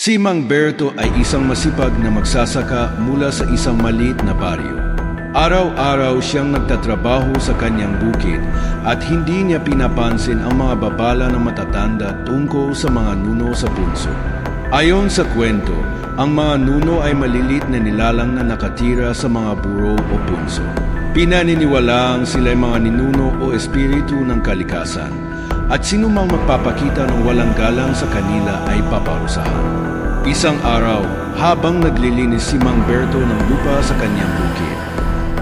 Si Mang Berto ay isang masipag na magsasaka mula sa isang maliit na baryo. Araw-araw siyang nagtatrabaho sa kanyang bukid at hindi niya pinapansin ang mga babala ng matatanda tungkol sa mga nuno sa punso. Ayon sa kwento, ang mga nuno ay malilit na nilalang na nakatira sa mga buro o punso. Pinaniniwalaang sila ay mga ninuno o espiritu ng kalikasan at sinumang magpapakita ng walang galang sa kanila ay paparusahan. Isang araw, habang naglilinis si Mang Berto ng lupa sa kanyang bukid,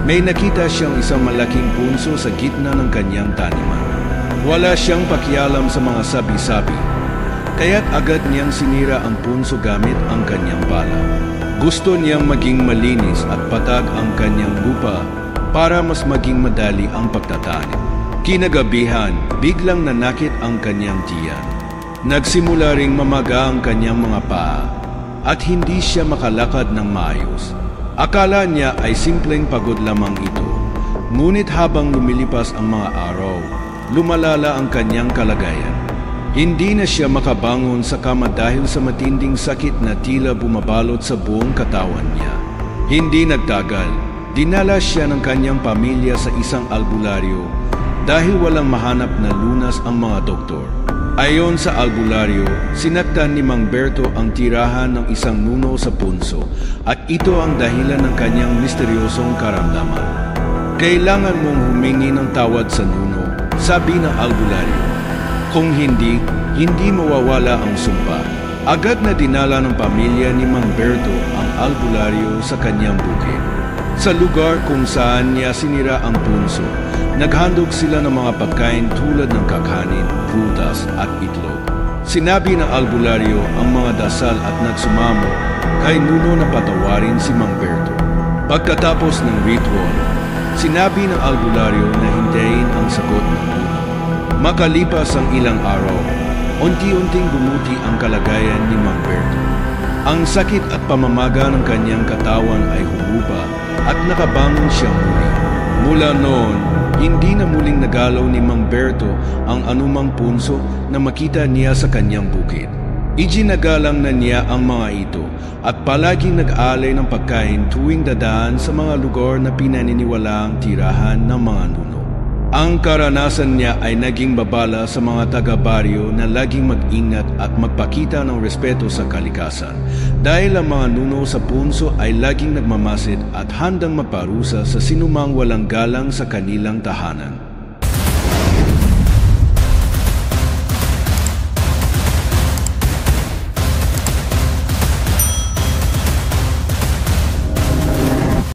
may nakita siyang isang malaking punso sa gitna ng kanyang taniman. Wala siyang pakialam sa mga sabi-sabi, kaya't agad niyang sinira ang punso gamit ang kanyang pala. Gusto niyang maging malinis at patag ang kanyang lupa para mas maging madali ang pagtatanim. Kinagabihan, biglang nanakit ang kanyang tiyan. Nagsimula ring mamaga ang kanyang mga paa at hindi siya makalakad ng maayos. Akala niya ay simpleng pagod lamang ito. Ngunit habang lumilipas ang mga araw, lumalala ang kanyang kalagayan. Hindi na siya makabangon sa kama dahil sa matinding sakit na tila bumabalot sa buong katawan niya. Hindi nagtagal, dinala siya ng kanyang pamilya sa isang albularyo dahil walang mahanap na lunas ang mga doktor. Ayon sa albularyo, sinaktan ni Mang Berto ang tirahan ng isang nuno sa punso at ito ang dahilan ng kanyang misteryosong karamdaman. Kailangan mong humingi ng tawad sa nuno, sabi ng albularyo. Kung hindi mawawala ang sumpa. Agad na dinala ng pamilya ni Mang Berto ang albularyo sa kanyang bukid. Sa lugar kung saan niya sinira ang punso, naghandog sila ng mga pagkain tulad ng kakanin, prutas at itlog. Sinabi ng albularyo ang mga dasal at nagsumamo kay nuno na patawarin si Mang Berto. Pagkatapos ng ritual, sinabi ng albularyo na hintayin ang sagot ng nuno. Makalipas ang ilang araw, unti-unting bumuti ang kalagayan ni Mang Berto. Ang sakit at pamamaga ng kanyang katawan ay humupa at nakabangon siya muli. Mula noon, hindi na muling nagalaw ni Mang Berto ang anumang punso na makita niya sa kanyang bukid. Ijinagalang na niya ang mga ito at palaging nag-aalay ng pagkain tuwing dadaan sa mga lugar na pinaniniwalaang tirahan ng mga nuno. Ang karanasan niya ay naging babala sa mga taga-baryo na laging mag-ingat at magpakita ng respeto sa kalikasan dahil ang mga nuno sa punso ay laging nagmamasid at handang magparusa sa sinumang walang galang sa kanilang tahanan.